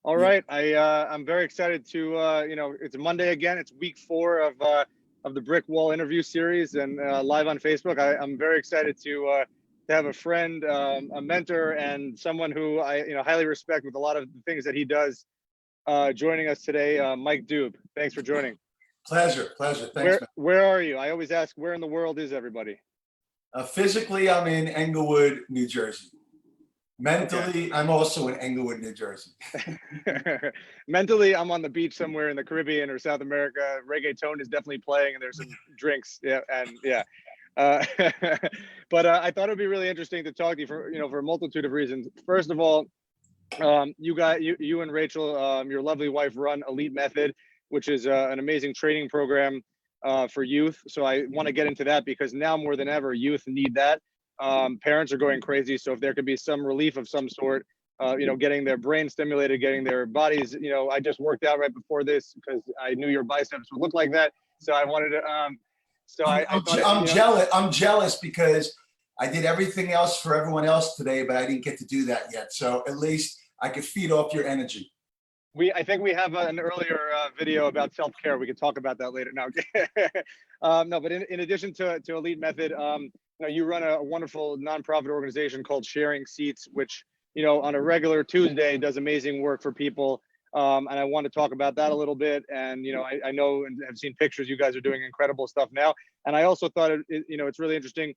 All Yeah. right, I'm very excited to it's Monday again. It's week 4 of the Brick Wall interview series and live on Facebook. I'm very excited to have a friend, a mentor, and someone who I highly respect with a lot of the things that he does. Joining us today, Mike Dube. Thanks for joining. Pleasure. Thanks, Where man. where are you? I always ask, where in the world is everybody? Physically, I'm in Englewood, New Jersey. Mentally, Okay. I'm also in Englewood, New Jersey. Mentally, I'm on the beach somewhere in the Caribbean or South America. Reggaeton is definitely playing, and there's some drinks. Yeah, and yeah. Uh, but I thought it'd be really interesting to talk to you for a multitude of reasons. First of all, you and Rachel, your lovely wife, run Elite Method, which is an amazing training program for youth. So I want to get into that because now more than ever, youth need that. Parents are going crazy. So if there could be some relief of some sort, getting their brain stimulated, getting their bodies, I just worked out right before this because I knew your biceps would look like that. So I wanted to, I thought, I'm jealous. I'm jealous because I did everything else for everyone else today, but I didn't get to do that yet. So at least I could feed off your energy. I think we have an earlier video about self-care. We could talk about that later. No, no, but in addition to Elite Method, you run a wonderful nonprofit organization called Sharing Seats, which, on a regular Tuesday does amazing work for people. And I want to talk about that a little bit. And, I know and have seen pictures. You guys are doing incredible stuff now. And I also thought, it's really interesting.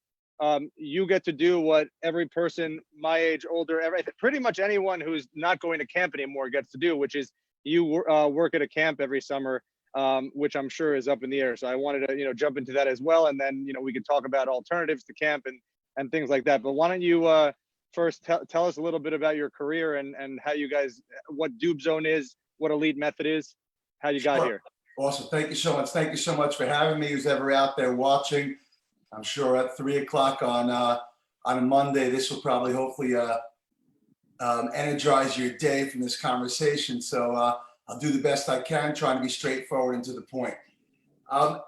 You get to do what every person my age, older, pretty much anyone who's not going to camp anymore gets to do, which is you work at a camp every summer, which I'm sure is up in the air. So I wanted to, jump into that as well. And then, we could talk about alternatives to camp and things like that. But why don't you first tell us a little bit about your career and how you guys, what Dube Zone is, what Elite Method is, how you got here. Awesome. Thank you so much. Thank you so much for having me. Who's ever out there watching? I'm sure at 3:00 on a Monday, this will probably hopefully energize your day from this conversation. So I'll do the best I can, trying to be straightforward and to the point. At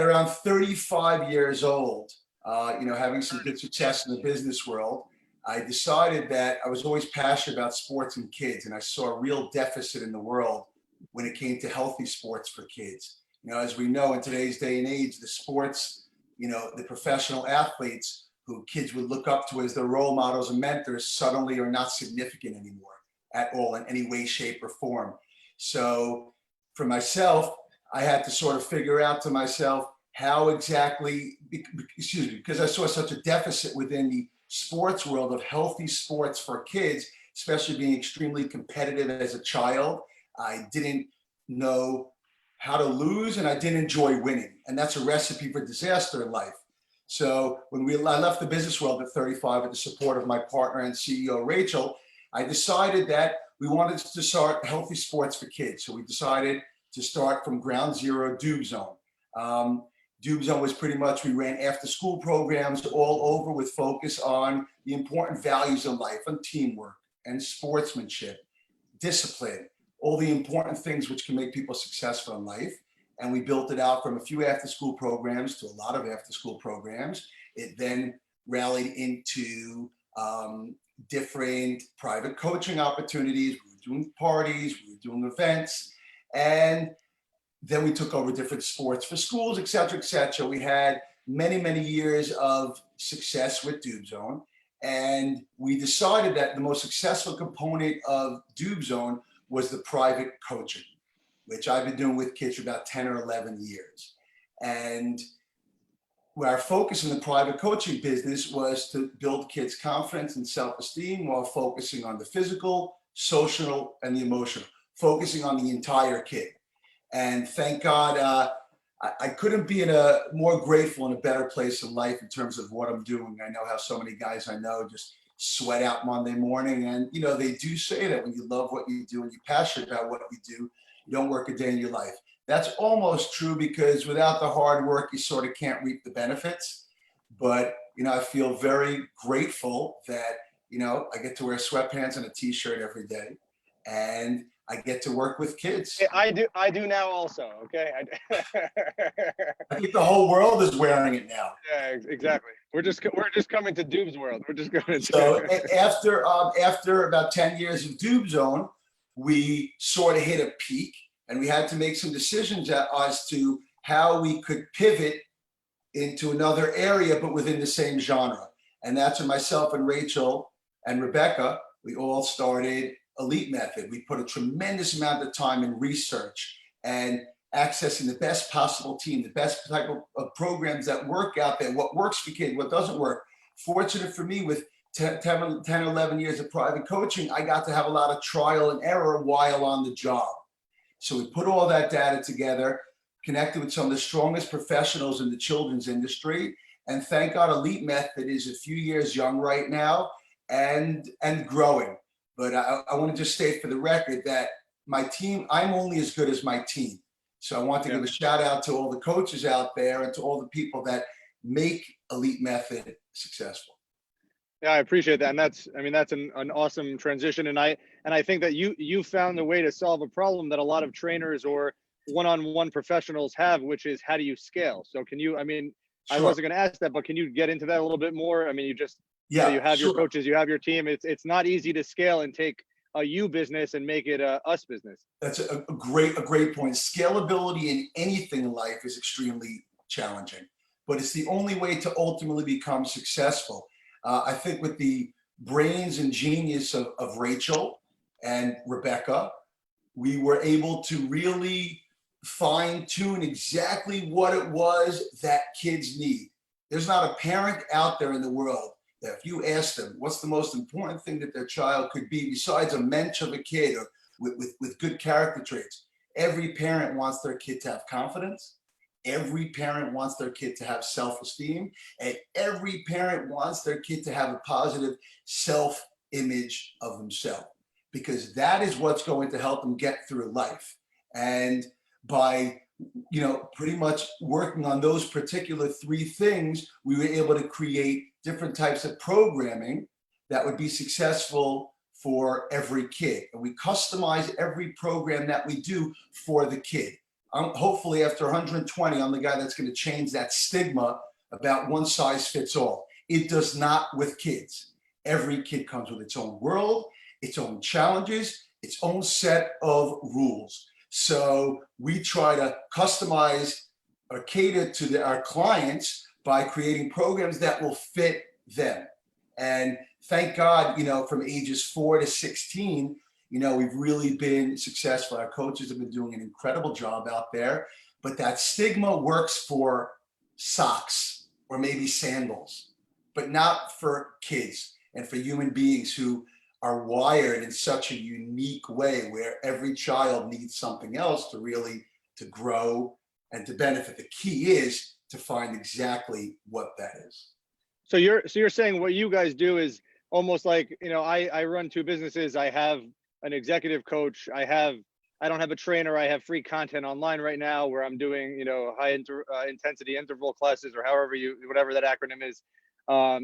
around 35 years old, having some good success in the business world, I decided that I was always passionate about sports and kids, and I saw a real deficit in the world when it came to healthy sports for kids. As we know in today's day and age, the sports, the professional athletes who kids would look up to as their role models and mentors suddenly are not significant anymore at all in any way, shape, or form. So for myself, I had to sort of figure out to myself how exactly, because I saw such a deficit within the sports world of healthy sports for kids, especially being extremely competitive as a child. I didn't know how to lose, and I didn't enjoy winning. And that's a recipe for disaster in life. So when I left the business world at 35 with the support of my partner and CEO, Rachel, I decided that we wanted to start healthy sports for kids. So we decided to start from ground zero, Dube Zone. Dube Zone was pretty much, we ran after school programs all over with focus on the important values of life, on teamwork and sportsmanship, discipline, all the important things which can make people successful in life. And we built it out from a few after school programs to a lot of after school programs. It then rallied into different private coaching opportunities. We were doing parties, we were doing events, and then we took over different sports for schools, et cetera, et cetera. We had many, many years of success with Dube Zone. And we decided that the most successful component of Dube Zone was the private coaching, which I've been doing with kids for about 10 or 11 years. And where our focus in the private coaching business was to build kids' confidence and self-esteem while focusing on the physical, social, and the emotional, focusing on the entire kid. And thank God, I couldn't be in a more grateful and a better place in life in terms of what I'm doing. I know how so many guys I know just sweat out Monday morning. And, they do say that when you love what you do and you're passionate about what you do, you don't work a day in your life. That's almost true because without the hard work, you sort of can't reap the benefits. But, I feel very grateful that, I get to wear sweatpants and a t-shirt every day. And I get to work with kids. I do now also. Okay. I think the whole world is wearing it now. Yeah, exactly. We're just coming to Dube's world. We're just going to. So after about 10 years of Dube Zone, we sort of hit a peak, and we had to make some decisions as to how we could pivot into another area, but within the same genre. And that's when myself and Rachel and Rebecca, we all started Elite Method. We put a tremendous amount of time in research and accessing the best possible team, the best type of programs that work out there, what works for kids, what doesn't work. Fortunate for me, with 10 or 11 years of private coaching, I got to have a lot of trial and error while on the job. So we put all that data together, connected with some of the strongest professionals in the children's industry. And thank God Elite Method is a few years young right now and growing. But I want to just state for the record that my team, I'm only as good as my team. So I want to give a shout out to all the coaches out there and to all the people that make Elite Method successful. Yeah, I appreciate that. And that's an awesome transition. And I think that you found a way to solve a problem that a lot of trainers or one-on-one professionals have, which is, how do you scale? So can you, I wasn't going to ask that, but can you get into that a little bit more? You just, you have your coaches, you have your team. It's not easy to scale and take a you business and make it a us business. That's a great point. Scalability in anything in life is extremely challenging, but it's the only way to ultimately become successful. I think with the brains and genius of Rachel and Rebecca, we were able to really fine tune exactly what it was that kids need. There's not a parent out there in the world that if you ask them what's the most important thing that their child could be besides a mensch of a kid or with good character traits, every parent wants their kid to have confidence. Every parent wants their kid to have self-esteem, and every parent wants their kid to have a positive self-image of themselves, because that is what's going to help them get through life. And by pretty much working on those particular three things, we were able to create different types of programming that would be successful for every kid. And we customize every program that we do for the kid. Hopefully after 120, I'm the guy that's going to change that stigma about one size fits all. It does not with kids. Every kid comes with its own world, its own challenges, its own set of rules. So we try to customize or cater to our clients by creating programs that will fit them. And thank God, from ages 4 to 16, we've really been successful. Our coaches have been doing an incredible job out there, but that stigma works for socks or maybe sandals, but not for kids and for human beings who are wired in such a unique way where every child needs something else to grow and to benefit. The key is to find exactly what that is. So you're saying what you guys do is almost like, I run 2 businesses. I have an executive coach. I don't have a trainer. I have free content online right now where I'm doing, high intensity interval classes, or whatever that acronym is.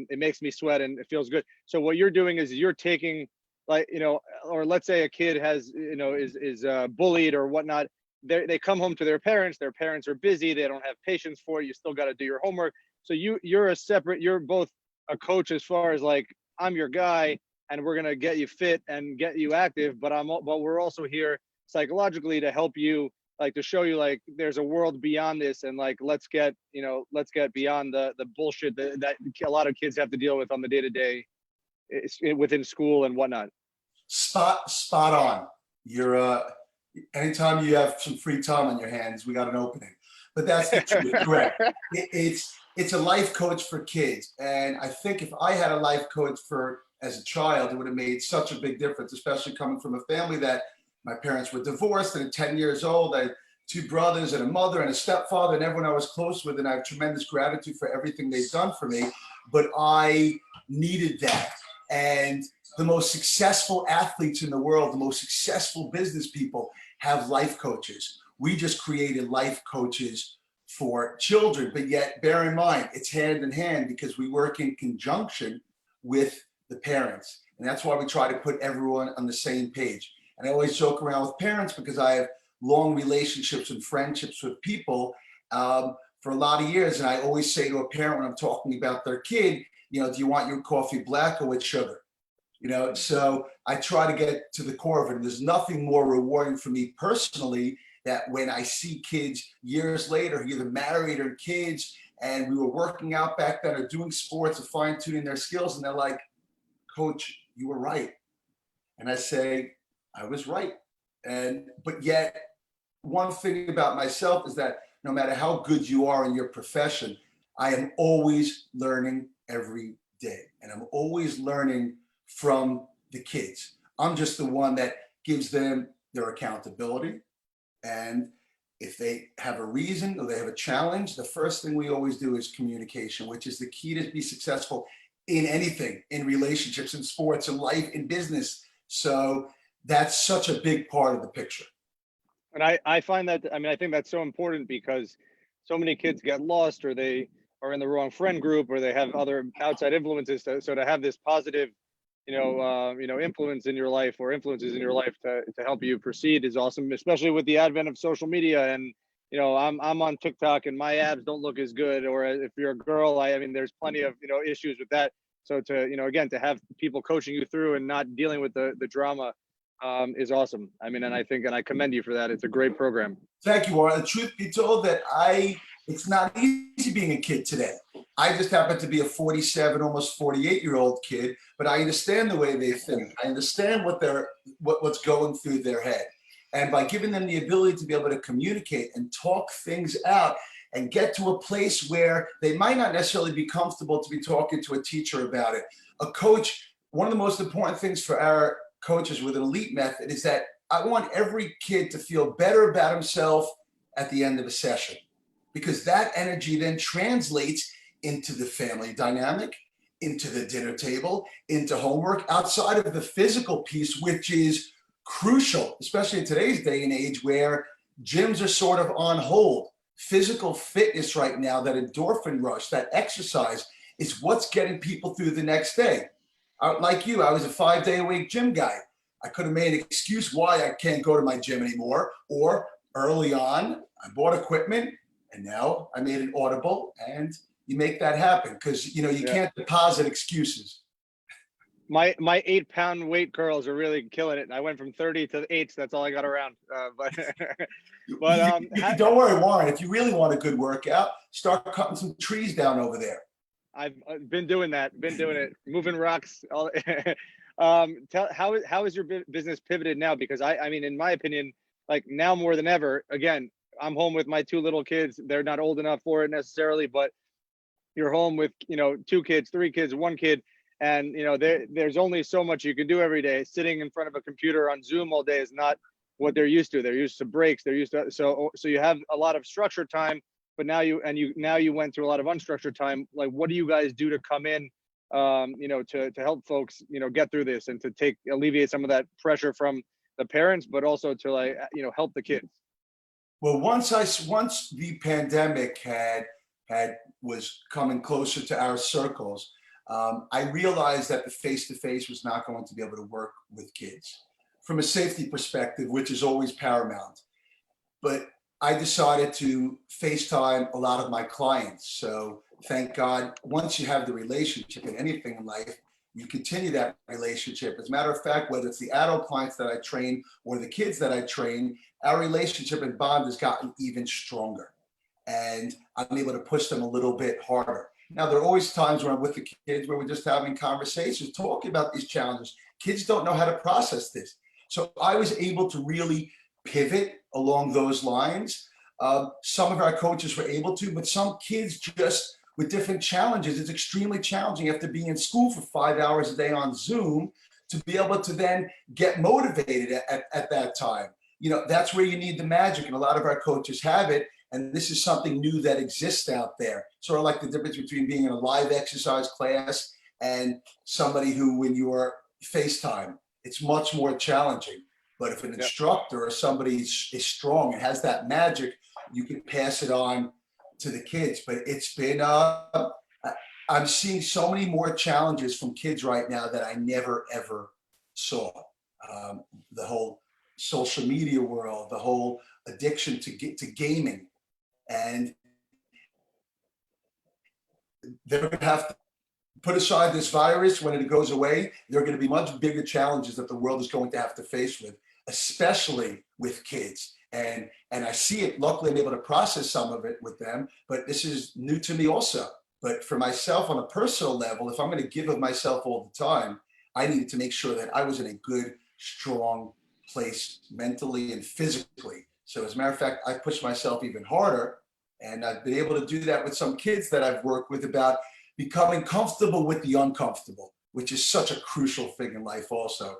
It makes me sweat and it feels good. So what you're doing is you're taking, or let's say a kid has, is bullied or whatnot. They come home to their parents are busy. They don't have patience for it. You still got to do your homework. So you're both a coach as far as like, I'm your guy and we're going to get you fit and get you active, but we're also here psychologically to help you, like to show you like there's a world beyond this, and like let's get beyond the bullshit that a lot of kids have to deal with on the day-to-day within school and whatnot. Spot on. You're anytime you have some free time on your hands, we got an opening. But that's the truth. Correct. It's a life coach for kids. And I think if I had a life coach as a child, it would have made such a big difference, especially coming from a family that my parents were divorced, and at 10 years old, I had 2 brothers and a mother and a stepfather and everyone I was close with. And I have tremendous gratitude for everything they've done for me. But I needed that. And the most successful athletes in the world, the most successful business people have life coaches. We just created life coaches for children, but yet bear in mind, it's hand in hand because we work in conjunction with the parents. And that's why we try to put everyone on the same page. And I always joke around with parents because I have long relationships and friendships with people for a lot of years. And I always say to a parent when I'm talking about their kid, do you want your coffee black or with sugar? So I try to get to the core of it. And there's nothing more rewarding for me personally that when I see kids years later, either married or kids, and we were working out back then or doing sports or fine tuning their skills, and they're like, Coach, you were right. And I say, I was right. But yet, one thing about myself is that no matter how good you are in your profession, I am always learning every day. And I'm always learning from the kids. I'm just the one that gives them their accountability. And if they have a reason or they have a challenge, the first thing we always do is communication, which is the key to be successful in anything, in relationships, in sports, in life, in business. So that's such a big part of the picture. And I find that, I mean, I think that's so important because so many kids get lost, or they are in the wrong friend group, or they have other outside influences. So to have this positive, influence in your life, or influences in your life to help you proceed is awesome, especially with the advent of social media. And, I'm on TikTok and my abs don't look as good, or if you're a girl, I mean, there's plenty of, issues with that. So to, again, to have people coaching you through and not dealing with the drama is awesome. I mean, and I commend you for that. It's a great program. Thank you, Warren. The truth be told, it's not easy being a kid today. I just happen to be a 47, almost 48-year-old kid, but I understand the way they think. I understand what's going through their head. And by giving them the ability to be able to communicate and talk things out and get to a place where they might not necessarily be comfortable to be talking to a teacher about it. A coach, one of the most important things for our coaches with an elite method is that I want every kid to feel better about himself at the end of a session, because that energy then translates into the family dynamic, into the dinner table, into homework, outside of the physical piece, which is crucial, especially in today's day and age where gyms are sort of on hold. Physical fitness right now, that endorphin rush, that exercise is what's getting people through the next day. Like you, I was a 5-day-a-week gym guy. I could have made an excuse why I can't go to my gym anymore. Or early on, I bought equipment and now I made it audible, and you make that happen because, you can't deposit excuses. My 8-pound weight curls are really killing it. And I went from 30 to 8. So that's all I got around. Don't worry, Warren. If you really want a good workout, start cutting some trees down over there. I've been doing that. Been doing it. Moving rocks. How is your business pivoted now? Because I mean, in my opinion, like now more than ever, again, I'm home with my 2 little kids. They're not old enough for it necessarily, but you're home with, 2 kids, 3 kids, 1 kid. And, there's only so much you can do every day. Sitting in front of a computer on Zoom all day is not what they're used to. They're used to breaks. They're used to, so you have a lot of structured time, but now you went through a lot of unstructured time. Like, what do you guys do to come in, to help folks, get through this and to alleviate some of that pressure from the parents, but also to help the kids? Well, once the pandemic was coming closer to our circles, I realized that the face-to-face was not going to be able to work with kids from a safety perspective, which is always paramount. But I decided to FaceTime a lot of my clients. So thank God, once you have the relationship in anything in life, you continue that relationship. As a matter of fact, whether it's the adult clients that I train or the kids that I train, our relationship and bond has gotten even stronger. And I'm able to push them a little bit harder. Now, there are always times where I'm with the kids where we're just having conversations, talking about these challenges. Kids don't know how to process this. So I was able to really pivot along those lines. Some of our coaches were able to, but some kids just with different challenges, it's extremely challenging. You have to be in school for 5 hours a day on Zoom to be able to then get motivated at that time. That's where you need the magic, and a lot of our coaches have it. And this is something new that exists out there. Sort of like the difference between being in a live exercise class and somebody who, when you are FaceTime, it's much more challenging. But if an instructor or somebody is strong and has that magic, you can pass it on to the kids. But it's been, I'm seeing so many more challenges from kids right now that I never, ever saw. The whole social media world, the whole addiction to gaming. And they're going to have to put aside this virus, when it goes away, there are going to be much bigger challenges that the world is going to have to face with, especially with kids. And I see it. Luckily, I'm able to process some of it with them, but this is new to me also. But for myself on a personal level, if I'm going to give of myself all the time, I needed to make sure that I was in a good, strong place mentally and physically. So as a matter of fact, I pushed myself even harder, and I've been able to do that with some kids that I've worked with about becoming comfortable with the uncomfortable, which is such a crucial thing in life also.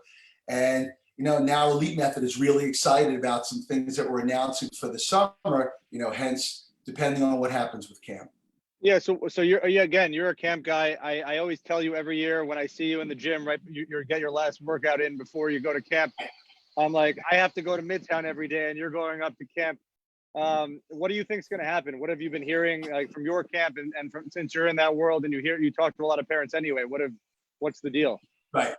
And now Elite Method is really excited about some things that we're announcing for the summer, hence depending on what happens with camp. Yeah, so you're a camp guy. I always tell you every year when I see you in the gym, right? You get your last workout in before you go to camp. I'm like, I have to go to Midtown every day, and you're going up to camp. What do you think is going to happen? What have you been hearing from your camp, and since you're in that world and you talk to a lot of parents anyway? What's the deal? Right.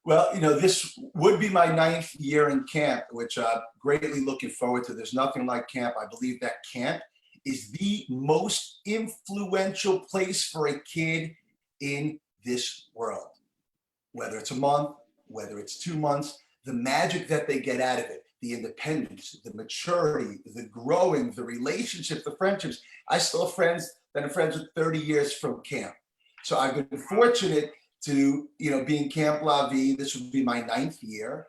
Well, this would be my 9th year in camp, which I'm greatly looking forward to. There's nothing like camp. I believe that camp is the most influential place for a kid in this world. Whether it's a month, whether it's 2 months, the magic that they get out of it, the independence, the maturity, the growing, the relationships, the friendships. I still have friends that I'm friends with 30 years from camp. So I've been fortunate to, be in Camp La Vie. This would be my 9th year.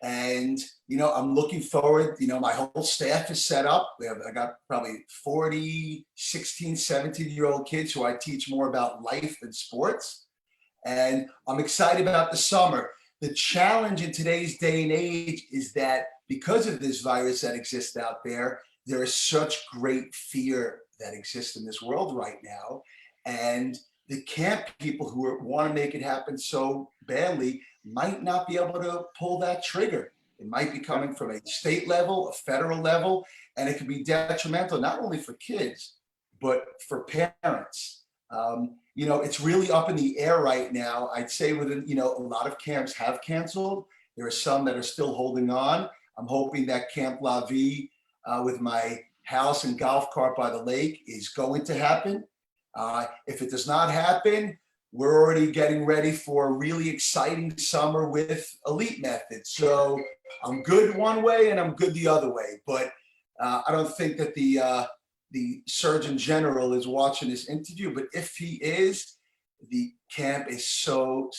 And, I'm looking forward, my whole staff is set up. I got probably 40, 16, 17-year-old kids who I teach more about life than sports. And I'm excited about the summer. The challenge in today's day and age is that because of this virus that exists out there, there is such great fear that exists in this world right now. And the camp people who want to make it happen so badly might not be able to pull that trigger. It might be coming from a state level, a federal level, and it can be detrimental, not only for kids, but for parents. It's really up in the air right now. I'd say a lot of camps have canceled. There are some that are still holding on. I'm hoping that Camp La Vie with my house and golf cart by the lake is going to happen. If it does not happen, we're already getting ready for a really exciting summer with Elite Method. So I'm good one way and I'm good the other way. But I don't think that the Surgeon General is watching this interview, but if he is, the camp is so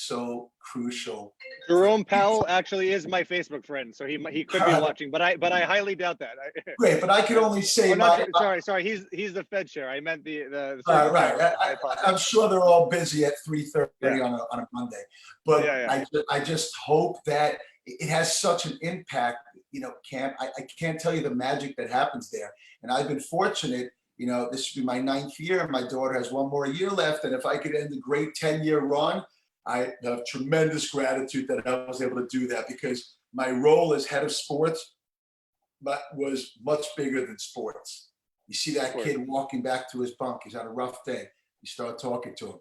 crucial. Jerome Powell actually is my Facebook friend, so he could be watching, but I highly doubt that. Great, but I could only say sorry. He's the Fed chair. I meant the right. I'm sure they're all busy at 3:30 on a Monday, but I just hope that it has such an impact. Camp. I can't tell you the magic that happens there, and I've been fortunate. This should be my 9th year. My daughter has 1 more year left, and if I could end a great 10-year run, I have tremendous gratitude that I was able to do that, because my role as head of sports was much bigger than sports. You see that kid walking back to his bunk. He's had a rough day. You start talking to him.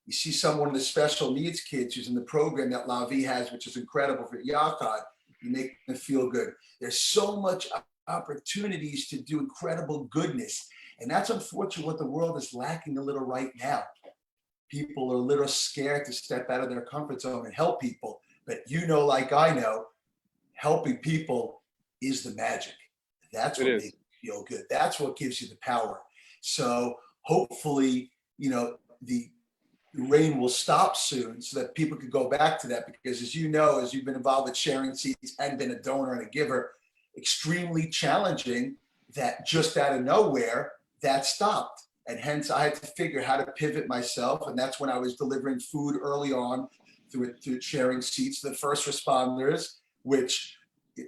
You see someone of the special needs kids who's in the program that La Vie has, which is incredible for Yachtad. You make them feel good. There's so much opportunities to do incredible goodness. And that's unfortunately what the world is lacking a little right now. People are a little scared to step out of their comfort zone and help people. But like I know, helping people is the magic. That's what makes you feel good. That's what gives you the power. So hopefully, the rain will stop soon so that people could go back to that. Because as you've been involved with sharing seeds and been a donor and a giver, extremely challenging that just out of nowhere, that stopped. And hence I had to figure how to pivot myself. And that's when I was delivering food early on through sharing seats to the first responders, which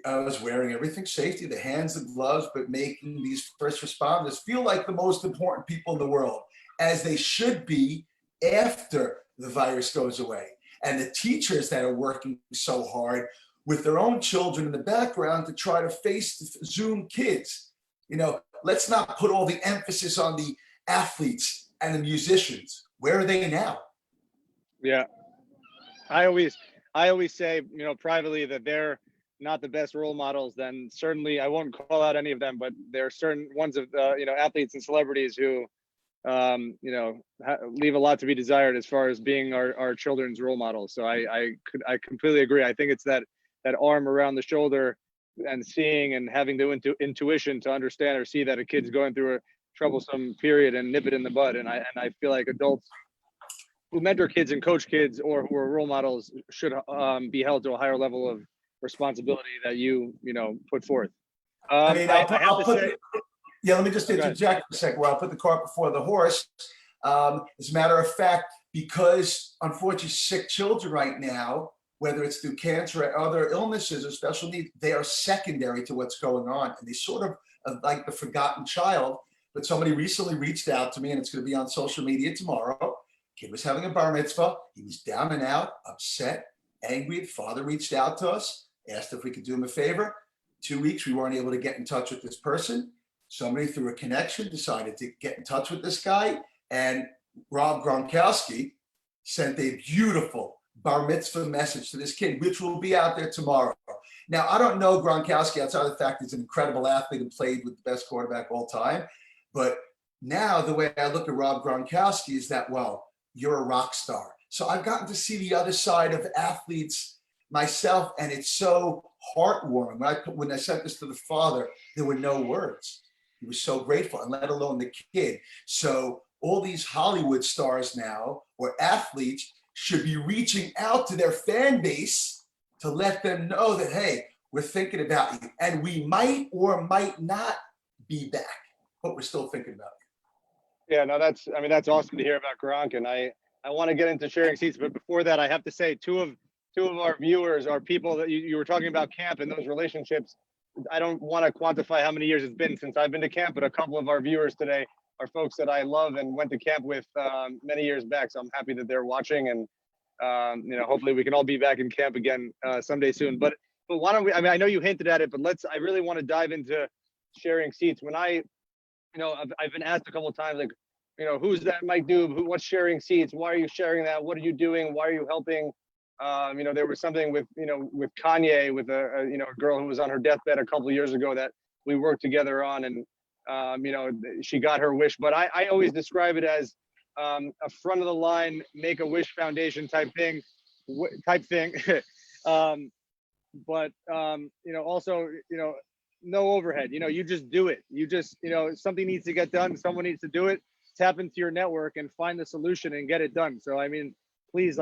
I was wearing everything safety, the hands, the gloves, but making these first responders feel like the most important people in the world, as they should be after the virus goes away. And the teachers that are working so hard with their own children in the background to try to face the Zoom kids. Let's not put all the emphasis on the athletes and the musicians. Where are they now? Yeah. I always say, privately, that they're not the best role models. Then certainly I won't call out any of them, but there are certain ones of, athletes and celebrities who leave a lot to be desired as far as being our children's role models. So I completely agree. I think it's that arm around the shoulder and seeing and having the intuition to understand or see that a kid's going through a troublesome period and nip it in the bud. And I feel like adults who mentor kids and coach kids or who are role models should be held to a higher level of responsibility that you put forth. I mean, let me just Okay. interject for a second where I'll put the cart before the horse. As a matter of fact, because unfortunately sick children right now, whether it's through cancer or other illnesses or special needs, they are secondary to what's going on. And they sort of like the forgotten child. But somebody recently reached out to me, and it's going to be on social media tomorrow. Kid was having a bar mitzvah. He was down and out, upset, angry. The father reached out to us, asked if we could do him a favor. 2 weeks, we weren't able to get in touch with this person. Somebody through a connection decided to get in touch with this guy. And Rob Gronkowski sent a beautiful bar mitzvah message to this kid, which will be out there tomorrow. Now, I don't know Gronkowski outside of the fact he's an incredible athlete and played with the best quarterback of all time. But now the way I look at Rob Gronkowski is that, well, you're a rock star. So I've gotten to see the other side of athletes myself, and it's so heartwarming. When I sent this to the father, there were no words. He was so grateful, and let alone the kid. So all these Hollywood stars now, or athletes, should be reaching out to their fan base to let them know that, hey, we're thinking about you. And we might or might not be back, but we're still thinking about you. Yeah, no, that's awesome to hear about Gronk. And I want to get into sharing seats, but before that, I have to say two of our viewers are people that you were talking about camp and those relationships. I don't want to quantify how many years it's been since I've been to camp, but a couple of our viewers today are folks that I love and went to camp with many years back. So I'm happy that they're watching, and hopefully we can all be back in camp again someday soon. But why don't we? I mean, I know you hinted at it, but I really want to dive into sharing seats. When I've been asked a couple of times, like, who's that Mike Dube? What's sharing seats? Why are you sharing that? What are you doing? Why are you helping? There was something with Kanye, with a girl who was on her deathbed a couple of years ago that we worked together on, and she got her wish. But I always describe it as a front of the line Make-A-Wish Foundation type thing. But also no overhead. You just do it. You just something needs to get done. Someone needs to do it. Tap into your network and find the solution and get it done. So I mean, please,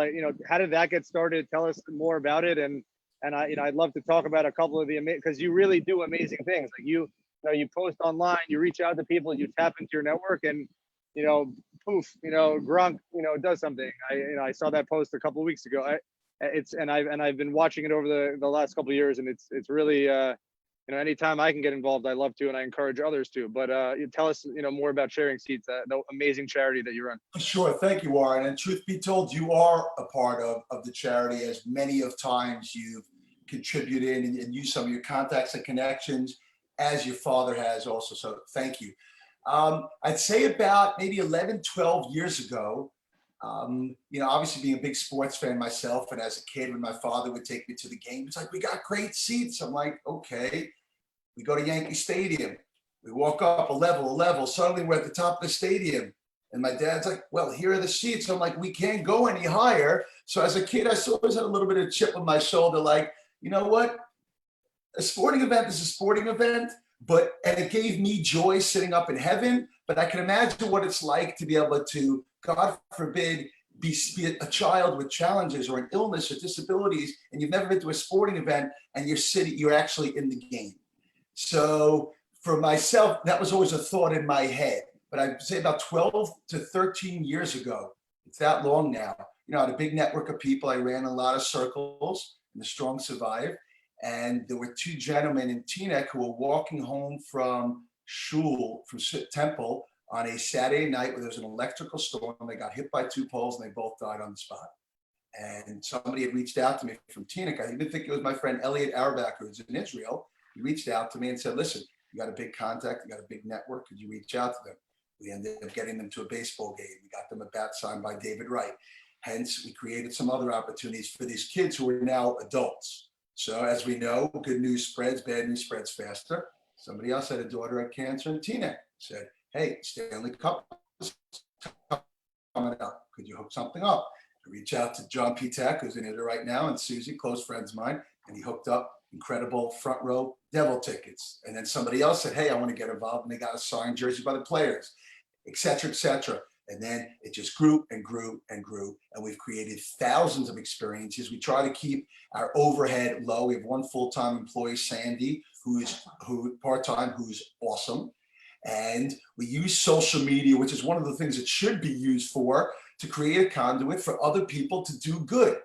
how did that get started? Tell us more about it, and I'd love to talk about a couple of because you really do amazing things. Like you post online, you reach out to people, you tap into your network, and poof, Gronk, does something. I saw that post a couple of weeks ago. I've been watching it over the last couple of years, and it's really anytime I can get involved, I love to, and I encourage others to. But you tell us, more about Sharing Seats, the amazing charity that you run. Sure, thank you, Warren. And truth be told, you are a part of the charity, as many of times you've contributed and used some of your contacts and connections, as your father has also. So thank you. I'd say about maybe 11, 12 years ago, obviously being a big sports fan myself, and as a kid, when my father would take me to the game, it's like, we got great seats. I'm like, okay. We go to Yankee Stadium. We walk up a level. Suddenly we're at the top of the stadium. And my dad's like, well, here are the seats. I'm like, we can't go any higher. So as a kid, I always had a little bit of a chip on my shoulder, like, you know what? A sporting event is a sporting event, and it gave me joy sitting up in heaven. But I can imagine what it's like to be able to, God forbid, be a child with challenges or an illness or disabilities, and you've never been to a sporting event, and you're actually in the game. So for myself, that was always a thought in my head. But I'd say about 12 to 13 years ago, it's that long now, I had a big network of people. I ran a lot of circles, and the strong survive. And there were two gentlemen in Teaneck who were walking home from shul, from Temple, on a Saturday night where there was an electrical storm. They got hit by two poles, and they both died on the spot. And somebody had reached out to me from Teaneck. I even think it was my friend Elliot Auerbach, who's in Israel. He reached out to me and said, listen, you got a big contact, you got a big network, could you reach out to them? We ended up getting them to a baseball game. We got them a bat signed by David Wright. Hence, we created some other opportunities for these kids who are now adults. So as we know, good news spreads, bad news spreads faster. Somebody else had a daughter had cancer in Teaneck. Said, hey, Stanley Cup coming up. Could you hook something up? I reach out to John P. Tech, who's in it right now, and Susie, close friends of mine, and he hooked up incredible front row Devil tickets. And then somebody else said, hey, I want to get involved, and they got a signed jersey by the players, et cetera, et cetera. And then it just grew and grew and grew, and we've created thousands of experiences. We try to keep our overhead low. We have one full-time employee, Sandy, who part-time, who's awesome. And we use social media, which is one of the things it should be used for, to create a conduit for other people to do good.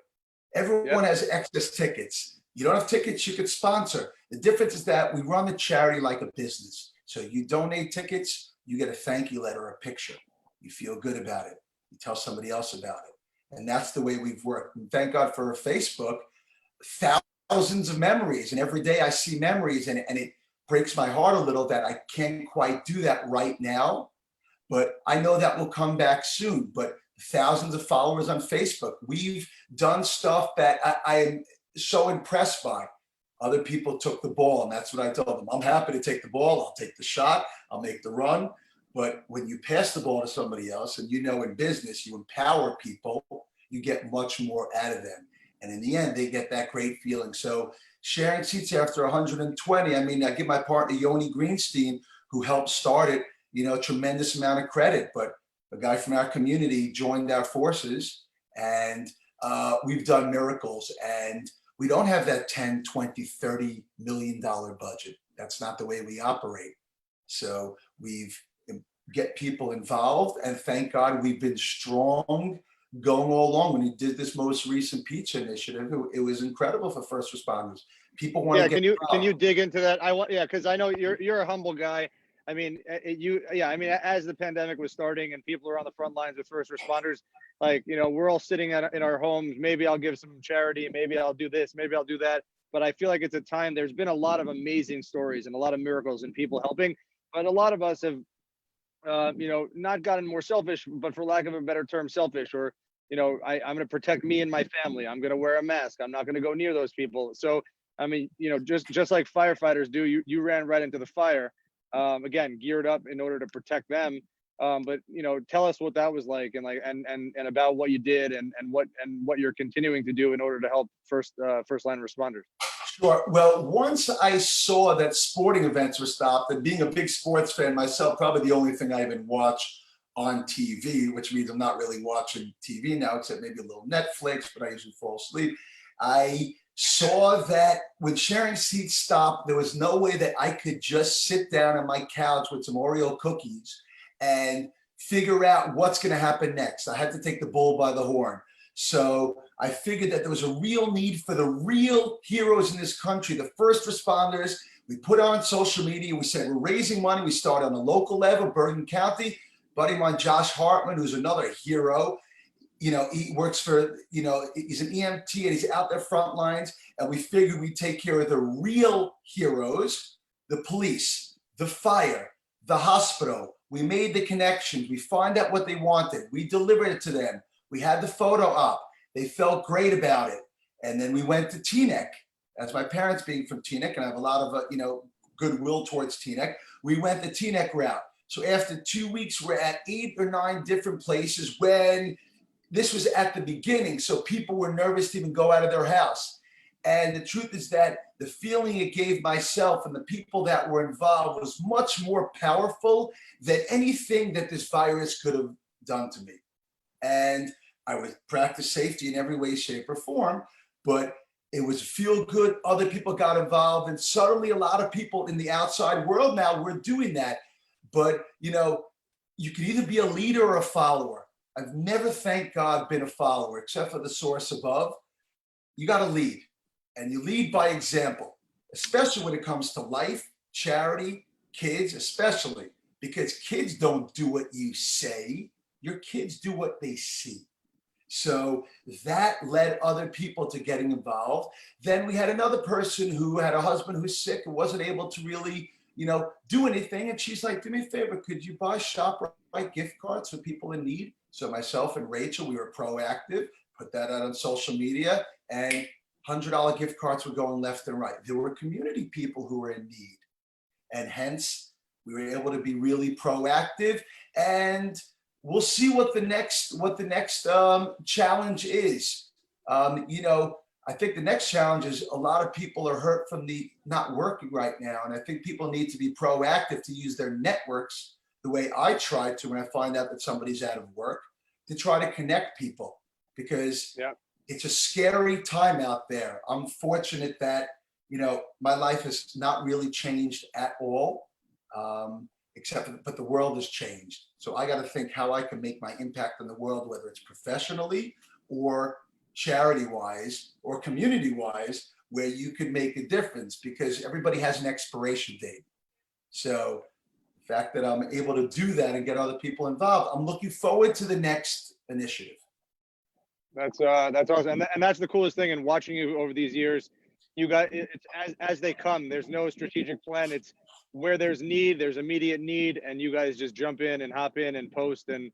Everyone has excess tickets. You don't have tickets, you could sponsor. The difference is that we run the charity like a business. So you donate tickets, you get a thank you letter, a picture. You feel good about it. You tell somebody else about it. And that's the way we've worked. And thank God for Facebook, thousands of memories. And every day I see memories, and it breaks my heart a little that I can't quite do that right now. But I know that will come back soon. But thousands of followers on Facebook, we've done stuff that I am so impressed by. Other people took the ball, and that's what I told them. I'm happy to take the ball. I'll take the shot. I'll make the run. But when you pass the ball to somebody else, and in business, you empower people, you get much more out of them. And in the end, they get that great feeling. So sharing seats after 120, I mean, I give my partner, Yoni Greenstein, who helped start it, a tremendous amount of credit. But a guy from our community joined our forces, and we've done miracles. And we don't have that 10, 20, $30 million budget. That's not the way we operate. So we've get people involved, and thank God we've been strong going all along. When he did this most recent pizza initiative, it was incredible for first responders. People want to get involved. Can you dig into that? Because I know you're a humble guy. I mean, as the pandemic was starting and people are on the front lines with first responders, we're all sitting in our homes. Maybe I'll give some charity, maybe I'll do this, maybe I'll do that. But I feel like it's a time, there's been a lot of amazing stories and a lot of miracles and people helping, but a lot of us have not gotten more selfish, but for lack of a better term, selfish, or, I'm going to protect me and my family. I'm going to wear a mask. I'm not going to go near those people. So, I mean, just like firefighters do, you ran right into the fire, again, geared up in order to protect them. But, tell us what that was like, and about what you did and what you're continuing to do in order to help first line responders. Sure. Well, once I saw that sporting events were stopped, and being a big sports fan myself, probably the only thing I even watch on TV, which means I'm not really watching TV now, except maybe a little Netflix, but I usually fall asleep. I saw that when sharing seats stopped, there was no way that I could just sit down on my couch with some Oreo cookies and figure out what's going to happen next. I had to take the bull by the horn. So I figured that there was a real need for the real heroes in this country, the first responders. We put on social media. We said, we're raising money. We started on the local level, Bergen County. Buddy of mine, Josh Hartman, who's another hero. He works for, he's an EMT, and he's out there front lines. And we figured we'd take care of the real heroes, the police, the fire, the hospital. We made the connections. We find out what they wanted. We delivered it to them. We had the photo up. They felt great about it. And then we went to Teaneck. As my parents being from Teaneck, and I have a lot of, goodwill towards Teaneck, we went the Teaneck route. So after 2 weeks, we're at 8 or 9 different places when this was at the beginning. So people were nervous to even go out of their house. And the truth is that the feeling it gave myself and the people that were involved was much more powerful than anything that this virus could have done to me. And I would practice safety in every way, shape, or form, but it was feel good. Other people got involved, and suddenly a lot of people in the outside world now were doing that. But, you can either be a leader or a follower. I've never, thank God, been a follower, except for the source above. You got to lead, and you lead by example, especially when it comes to life, charity, kids, especially because kids don't do what you say. Your kids do what they see. So that led other people to getting involved. Then we had another person who had a husband who's sick and wasn't able to really, do anything. And she's like, do me a favor, could you buy ShopRite gift cards for people in need? So myself and Rachel, we were proactive, put that out on social media, and $100 gift cards were going left and right. There were community people who were in need. And hence, we were able to be really proactive. And we'll see what the next challenge is. You know, I think the next challenge is a lot of people are hurt from the not working right now, and I think people need to be proactive to use their networks the way I try to when I find out that somebody's out of work, to try to connect people, because it's a scary time out there. I'm fortunate that, you know, my life has not really changed at all, but the world has changed. So I got to think how I can make my impact on the world, whether it's professionally or charity wise or community wise, where you could make a difference, because everybody has an expiration date. So the fact that I'm able to do that and get other people involved, I'm looking forward to the next initiative. That's awesome, and that's the coolest thing. And watching you over these years, you got it's as they come. There's no strategic plan. It's where there's need, there's immediate need, and you guys just jump in and hop in and post and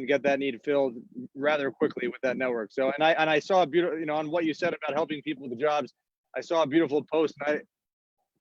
get that need filled rather quickly with that network. So and I saw a beautiful, you know, on what you said about helping people with the jobs. I saw a beautiful post, and I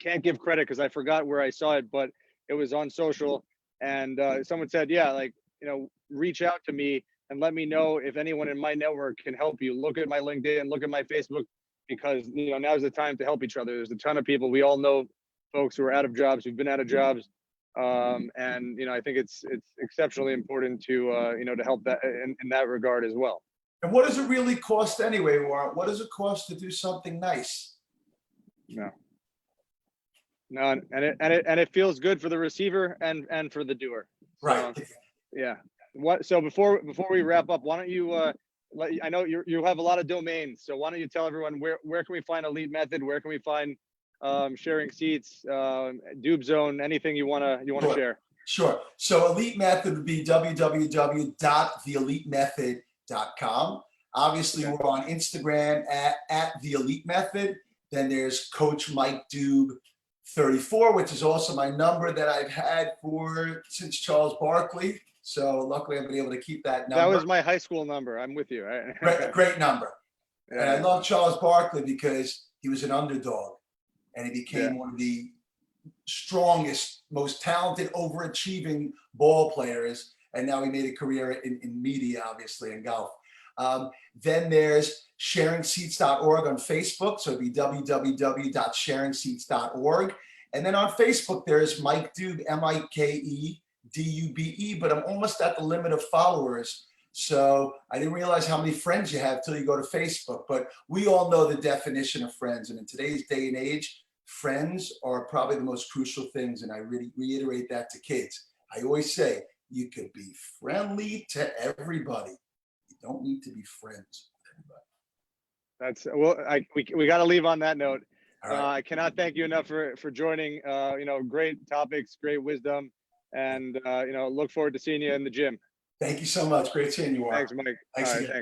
can't give credit because I forgot where I saw it, but it was on social, and someone said, yeah, like, you know, reach out to me and let me know if anyone in my network can help you. Look at my LinkedIn, look at my Facebook, because, you know, now's the time to help each other. There's a ton of people. We all know folks who are out of jobs, who've been out of jobs. And, you know, I think it's exceptionally important to, you know, to help that in that regard as well. And what does it really cost anyway, Warren? What does it cost to do something nice? No, and it feels good for the receiver and for the doer. So, right. Yeah. So before we wrap up, why don't you I know you have a lot of domains, so why don't you tell everyone where can we find Elite Method? Where can we find Sharing Seats, Dube Zone, anything you wanna share? Sure. So Elite Method would be www.theeliteMethod.com. Obviously, we're on Instagram at The Elite Method. Then there's Coach Mike Dube 34, which is also my number that I've had since Charles Barkley. So luckily I've been able to keep that number. That was my high school number. I'm with you. Great number. Yeah. And I love Charles Barkley because he was an underdog and he became one of the strongest, most talented, overachieving ball players. And now he made a career in media, obviously, and golf. Then there's sharingseats.org on Facebook. So it'd be www.sharingseats.org. And then on Facebook, there's Mike Dube, MikeDube, but I'm almost at the limit of followers. So I didn't realize how many friends you have till you go to Facebook. But we all know the definition of friends. And in today's day and age, friends are probably the most crucial things. And I really reiterate that to kids. I always say, you could be friendly to everybody. You don't need to be friends with everybody. We got to leave on that note. Right. I cannot thank you enough for joining. You know, great topics, great wisdom, and you know, look forward to seeing you in the gym. Thank you so much. Great seeing you, Warren. Thanks, Mike. Thanks All right, again. thanks.